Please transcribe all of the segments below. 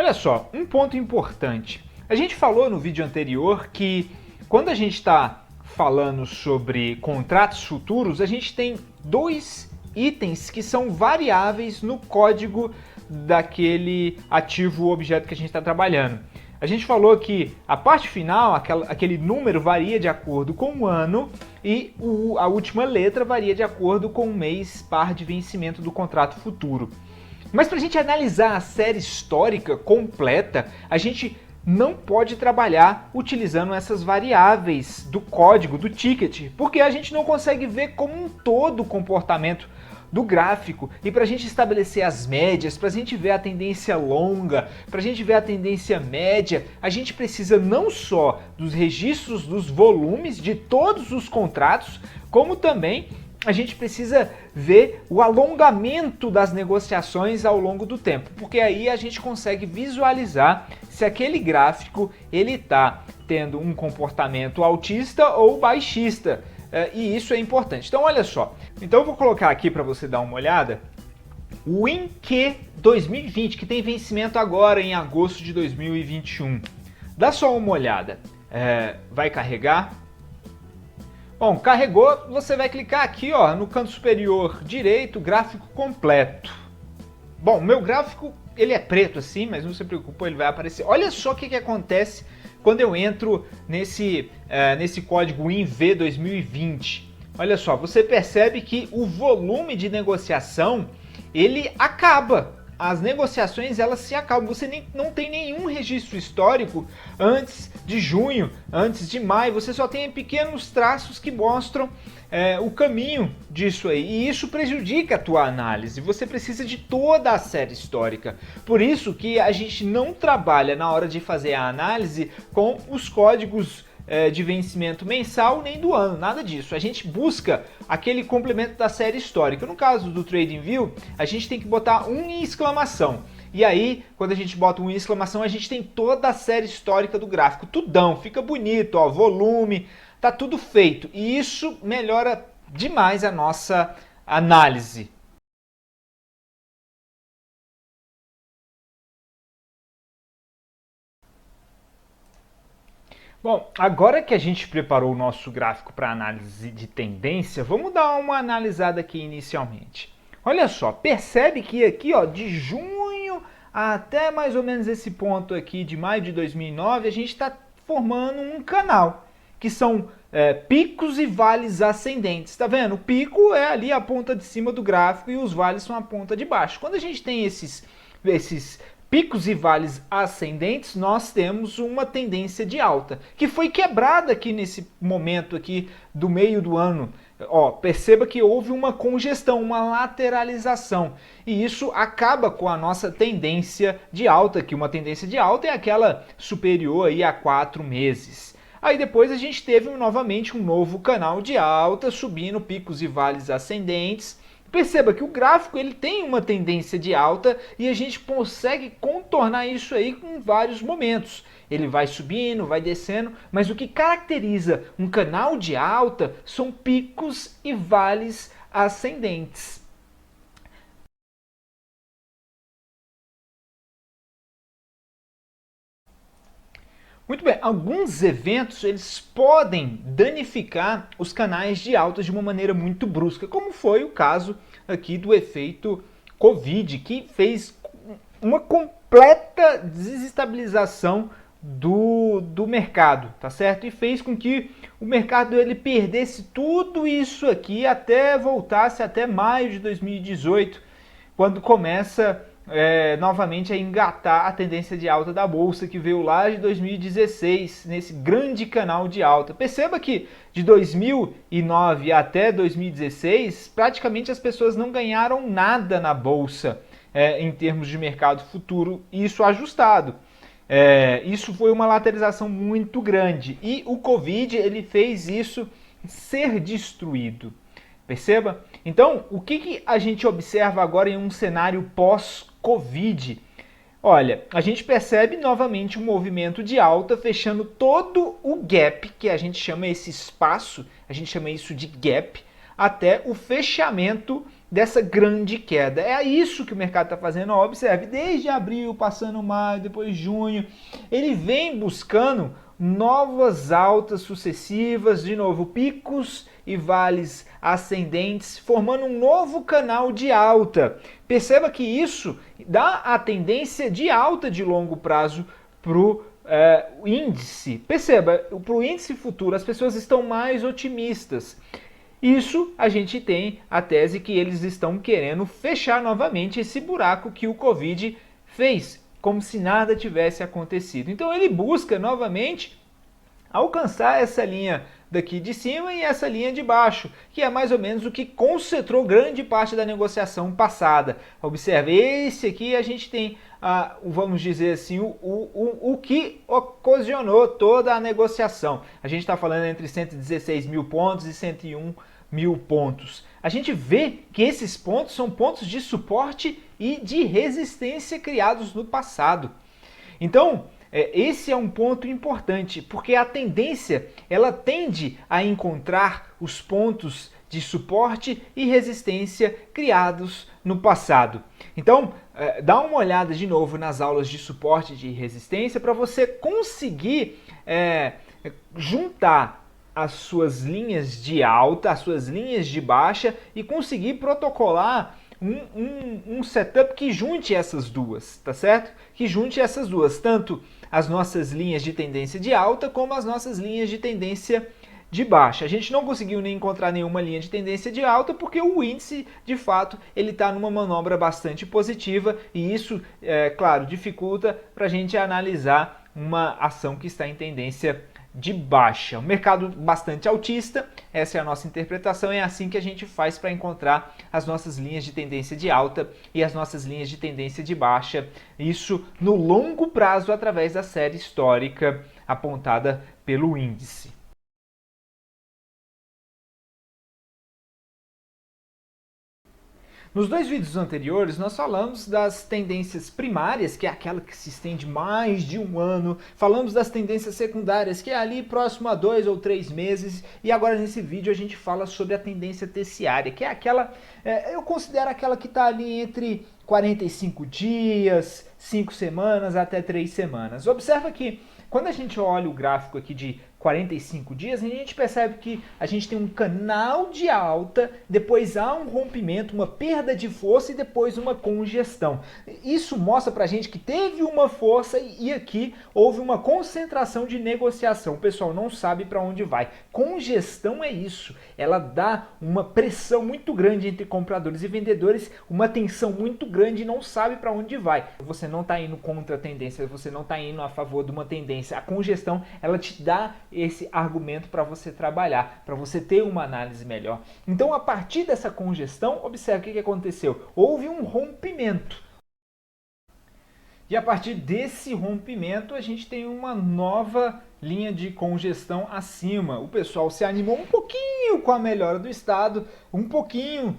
Olha só, um ponto importante. A gente falou no vídeo anterior que quando a gente está falando sobre contratos futuros, a gente tem dois itens que são variáveis no código daquele ativo ou objeto que a gente está trabalhando. A gente falou que a parte final, aquele número varia de acordo com o ano e a última letra varia de acordo com o mês par de vencimento do contrato futuro. Mas para a gente analisar a série histórica completa, a gente não pode trabalhar utilizando essas variáveis do código, do ticket, porque a gente não consegue ver como um todo o comportamento do gráfico. E para a gente estabelecer as médias, para a gente ver a tendência longa, para a gente ver a tendência média, a gente precisa não só dos registros dos volumes de todos os contratos, como também a gente precisa ver o alongamento das negociações ao longo do tempo, porque aí a gente consegue visualizar se aquele gráfico ele está tendo um comportamento altista ou baixista, e isso é importante. Então olha só, então eu vou colocar aqui para você dar uma olhada o INQ 2020, que tem vencimento agora em agosto de 2021. Dá só uma olhada, vai carregar. Bom, carregou, você vai clicar aqui ó, no canto superior direito, gráfico completo. Bom, meu gráfico ele é preto assim, mas não se preocupe, ele vai aparecer. Olha só o que acontece quando eu entro nesse código INV 2020. Olha só, você percebe que o volume de negociação ele acaba. As negociações elas se acabam, você não tem nenhum registro histórico antes de junho, antes de maio, você só tem pequenos traços que mostram o caminho disso aí, e isso prejudica a tua análise, você precisa de toda a série histórica, por isso que a gente não trabalha na hora de fazer a análise com os códigos de vencimento mensal nem do ano, nada disso. A gente busca aquele complemento da série histórica. No caso do TradingView, a gente tem que botar um em exclamação. E aí, quando a gente bota um em exclamação, a gente tem toda a série histórica do gráfico, tudão, fica bonito, ó, volume, tá tudo feito. E isso melhora demais a nossa análise. Bom, agora que a gente preparou o nosso gráfico para análise de tendência, vamos dar uma analisada aqui inicialmente. Olha só, percebe que aqui ó, de junho até mais ou menos esse ponto aqui de maio de 2009, a gente está formando um canal, que são picos e vales ascendentes. Tá vendo? O pico é ali a ponta de cima do gráfico e os vales são a ponta de baixo. Quando a gente tem esses picos e vales ascendentes, nós temos uma tendência de alta, que foi quebrada aqui nesse momento aqui do meio do ano. Ó, perceba que houve uma congestão, uma lateralização, e isso acaba com a nossa tendência de alta, que uma tendência de alta é aquela superior aí a 4 meses. Aí depois a gente teve novamente um novo canal de alta, subindo picos e vales ascendentes. Perceba que o gráfico ele tem uma tendência de alta e a gente consegue contornar isso aí em vários momentos. Ele vai subindo, vai descendo, mas o que caracteriza um canal de alta são picos e vales ascendentes. Muito bem, alguns eventos eles podem danificar os canais de alta de uma maneira muito brusca, como foi o caso aqui do efeito Covid, que fez uma completa desestabilização do mercado, tá certo? E fez com que o mercado ele perdesse tudo isso aqui até voltasse até maio de 2018, quando começa novamente a engatar a tendência de alta da bolsa que veio lá de 2016, nesse grande canal de alta. Perceba que de 2009 até 2016, praticamente as pessoas não ganharam nada na bolsa em termos de mercado futuro, isso ajustado. Isso foi uma lateralização muito grande e o Covid ele fez isso ser destruído. Perceba? Então, o que a gente observa agora em um cenário pós-Covid? Olha, a gente percebe novamente um movimento de alta fechando todo o gap, que a gente chama esse espaço, a gente chama isso de gap, até o fechamento dessa grande queda. É isso que o mercado está fazendo. Ó, observe, desde abril, passando maio, depois junho, ele vem buscando novas altas sucessivas, de novo, picos e vales ascendentes, formando um novo canal de alta. Perceba que isso dá a tendência de alta de longo prazo para o índice. Perceba, para o índice futuro as pessoas estão mais otimistas. Isso a gente tem a tese que eles estão querendo fechar novamente esse buraco que o Covid fez, como se nada tivesse acontecido. Então ele busca novamente alcançar essa linha daqui de cima e essa linha de baixo, que é mais ou menos o que concentrou grande parte da negociação passada. Observe, esse aqui a gente tem, vamos dizer assim, o que ocasionou toda a negociação. A gente está falando entre 116 mil pontos e 101 mil pontos. A gente vê que esses pontos são pontos de suporte e de resistência criados no passado. Então, esse é um ponto importante, porque a tendência ela tende a encontrar os pontos de suporte e resistência criados no passado. Então, dá uma olhada de novo nas aulas de suporte e de resistência para você conseguir juntar as suas linhas de alta, as suas linhas de baixa e conseguir protocolar um setup que junte essas duas, tá certo? Que junte essas duas, tanto as nossas linhas de tendência de alta como as nossas linhas de tendência de baixa. A gente não conseguiu nem encontrar nenhuma linha de tendência de alta porque o índice, de fato, ele está numa manobra bastante positiva e isso, claro, dificulta para a gente analisar uma ação que está em tendência de baixa. Um mercado bastante altista, essa é a nossa interpretação, é assim que a gente faz para encontrar as nossas linhas de tendência de alta e as nossas linhas de tendência de baixa, isso no longo prazo através da série histórica apontada pelo índice. Nos dois vídeos anteriores, nós falamos das tendências primárias, que é aquela que se estende mais de um ano. Falamos das tendências secundárias, que é ali próximo a 2 ou 3 meses. E agora nesse vídeo a gente fala sobre a tendência terciária, que é aquela, eu considero aquela que está ali entre 45 dias, 5 semanas até 3 semanas. Observa que quando a gente olha o gráfico aqui de 45 dias, a gente percebe que a gente tem um canal de alta, depois há um rompimento, uma perda de força e depois uma congestão. Isso mostra pra gente que teve uma força e aqui houve uma concentração de negociação. O pessoal não sabe para onde vai. Congestão é isso, ela dá uma pressão muito grande entre compradores e vendedores, uma tensão muito grande e não sabe para onde vai. Você não está indo contra a tendência, você não está indo a favor de uma tendência. A congestão, ela te dá esse argumento para você trabalhar, para você ter uma análise melhor. Então, a partir dessa congestão, observe o que aconteceu. Houve um rompimento. E a partir desse rompimento, a gente tem uma nova linha de congestão acima. O pessoal se animou um pouquinho com a melhora do estado, um pouquinho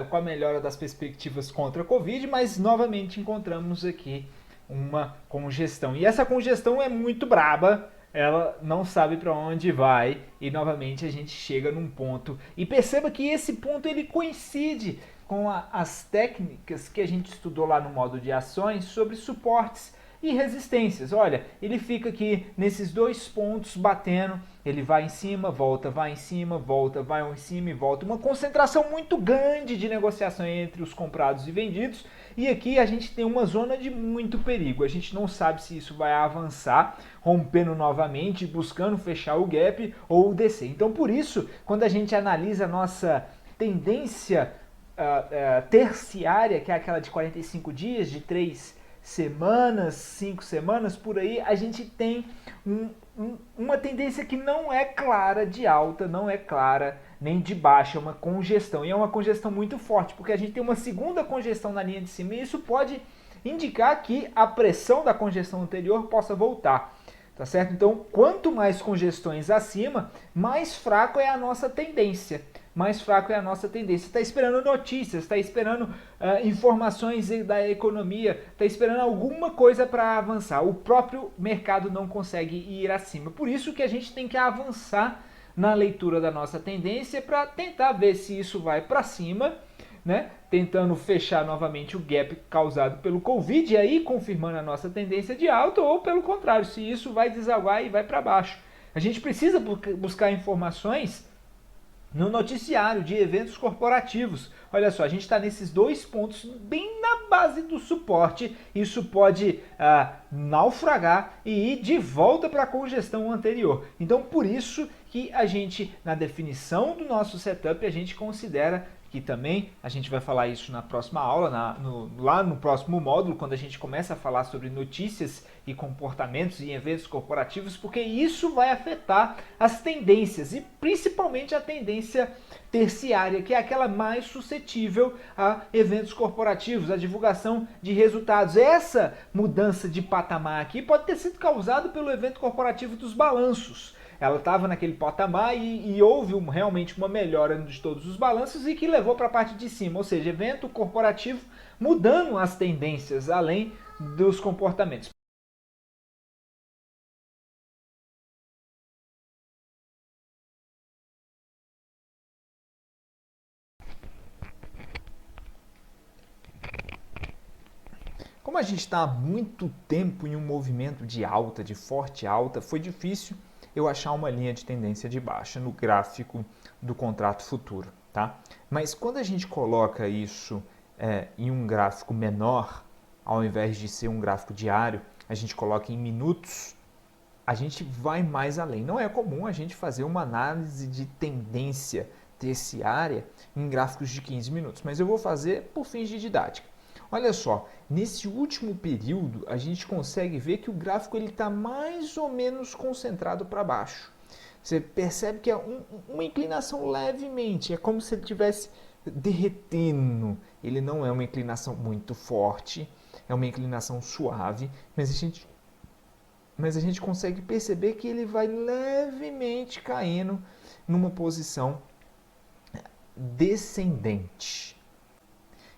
com a melhora das perspectivas contra a Covid, mas novamente encontramos aqui uma congestão. E essa congestão é muito braba, ela não sabe para onde vai e novamente a gente chega num ponto. E perceba que esse ponto ele coincide com as técnicas que a gente estudou lá no módulo de ações sobre suportes e resistências. Olha, ele fica aqui nesses dois pontos batendo, ele vai em cima, volta, vai em cima, volta, vai em cima e volta. Uma concentração muito grande de negociação entre os comprados e vendidos. E aqui a gente tem uma zona de muito perigo. A gente não sabe se isso vai avançar, rompendo novamente, buscando fechar o gap ou descer. Então, por isso, quando a gente analisa a nossa tendência terciária, que é aquela de 45 dias, de 3 semanas, 5 semanas, por aí, a gente tem uma tendência que não é clara de alta, não é clara nem de baixa, é uma congestão. E é uma congestão muito forte, porque a gente tem uma segunda congestão na linha de cima e isso pode indicar que a pressão da congestão anterior possa voltar. Tá certo? Então, quanto mais congestões acima, mais fraco é a nossa tendência. Mais fraco é a nossa tendência. Está esperando notícias, está esperando informações da economia, está esperando alguma coisa para avançar. O próprio mercado não consegue ir acima. Por isso que a gente tem que avançar na leitura da nossa tendência para tentar ver se isso vai para cima, né, tentando fechar novamente o gap causado pelo Covid e aí confirmando a nossa tendência de alta, ou pelo contrário, se isso vai desaguar e vai para baixo. A gente precisa buscar informações no noticiário de eventos corporativos. Olha só, a gente está nesses dois pontos bem na base do suporte. Isso pode naufragar e ir de volta para a congestão anterior. Então, por isso que a gente, na definição do nosso setup, a gente considera que também a gente vai falar isso na próxima aula, lá no próximo módulo, quando a gente começa a falar sobre notícias e comportamentos e eventos corporativos, porque isso vai afetar as tendências e principalmente a tendência terciária, que é aquela mais suscetível a eventos corporativos, a divulgação de resultados. Essa mudança de patamar aqui pode ter sido causada pelo evento corporativo dos balanços. Ela estava naquele patamar e houve realmente uma melhora de todos os balanços e que levou para a parte de cima, ou seja, evento corporativo mudando as tendências além dos comportamentos. Como a gente está há muito tempo em um movimento de alta, de forte alta, foi difícil eu achar uma linha de tendência de baixa no gráfico do contrato futuro, tá? Mas quando a gente coloca isso em um gráfico menor, ao invés de ser um gráfico diário, a gente coloca em minutos, a gente vai mais além. Não é comum a gente fazer uma análise de tendência terciária em gráficos de 15 minutos, mas eu vou fazer por fins de didática. Olha só, nesse último período a gente consegue ver que o gráfico está mais ou menos concentrado para baixo. Você percebe que é uma inclinação levemente, é como se ele estivesse derretendo. Ele não é uma inclinação muito forte, é uma inclinação suave, mas a gente consegue perceber que ele vai levemente caindo numa posição descendente.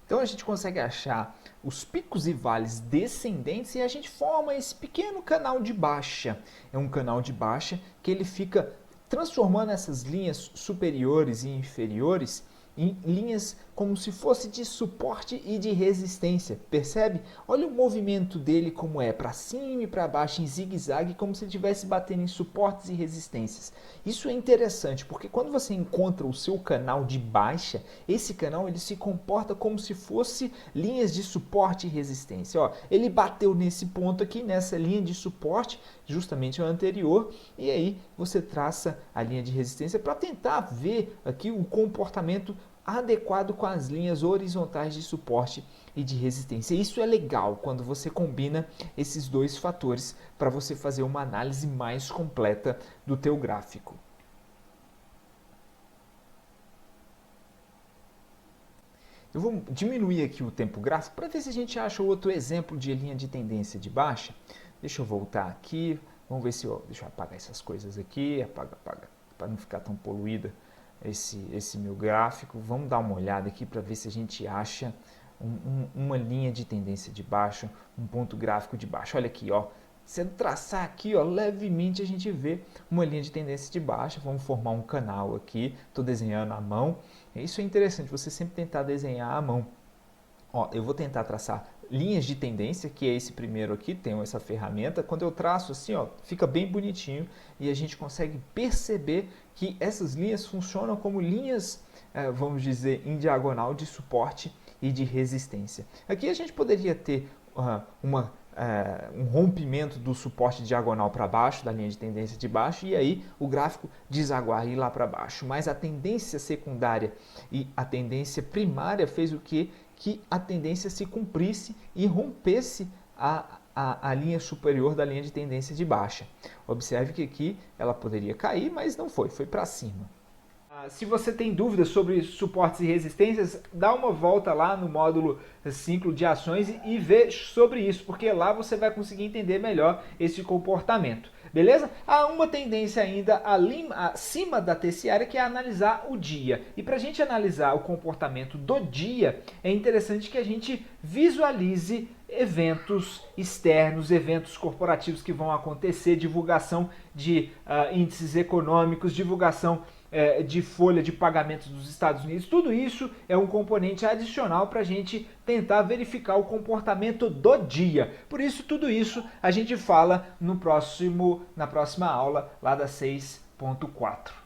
Então a gente consegue achar os picos e vales descendentes e a gente forma esse pequeno canal de baixa. É um canal de baixa que ele fica transformando essas linhas superiores e inferiores em linhas como se fosse de suporte e de resistência, percebe? Olha o movimento dele como é, para cima e para baixo em zigue-zague, como se ele estivesse batendo em suportes e resistências. Isso é interessante, porque quando você encontra o seu canal de baixa, esse canal ele se comporta como se fosse linhas de suporte e resistência. Ó, ele bateu nesse ponto aqui, nessa linha de suporte, justamente a anterior, e aí você traça a linha de resistência para tentar ver aqui o comportamento adequado com as linhas horizontais de suporte e de resistência. Isso é legal quando você combina esses dois fatores para você fazer uma análise mais completa do teu gráfico. Eu vou diminuir aqui o tempo gráfico para ver se a gente acha outro exemplo de linha de tendência de baixa. Deixa eu voltar aqui, vamos ver se deixa eu apagar essas coisas aqui, apaga, para não ficar tão poluída esse meu gráfico. Vamos dar uma olhada aqui para ver se a gente acha uma linha de tendência de baixa, um ponto gráfico de baixa. Olha aqui, ó. Se eu traçar aqui, ó, levemente a gente vê uma linha de tendência de baixa. Vamos formar um canal aqui. Estou desenhando à mão. Isso é interessante, você sempre tentar desenhar à mão. Ó, eu vou tentar traçar linhas de tendência, que é esse primeiro aqui, tem essa ferramenta. Quando eu traço assim, ó, fica bem bonitinho e a gente consegue perceber que essas linhas funcionam como linhas, vamos dizer, em diagonal de suporte e de resistência. Aqui a gente poderia ter um rompimento do suporte diagonal para baixo, da linha de tendência de baixo, e aí o gráfico desaguar e ir lá para baixo. Mas a tendência secundária e a tendência primária fez o quê? Que a tendência se cumprisse e rompesse a linha superior da linha de tendência de baixa. Observe que aqui ela poderia cair, mas não foi para cima. Se você tem dúvidas sobre suportes e resistências, dá uma volta lá no módulo ciclo de ações e vê sobre isso, porque lá você vai conseguir entender melhor esse comportamento. Beleza? Há uma tendência ainda acima da terciária, que é analisar o dia. E para a gente analisar o comportamento do dia, é interessante que a gente visualize eventos externos, eventos corporativos que vão acontecer, divulgação de índices econômicos, divulgação de folha de pagamentos dos Estados Unidos, tudo isso é um componente adicional para a gente tentar verificar o comportamento do dia. Por isso, tudo isso a gente fala na próxima aula lá da 6.4.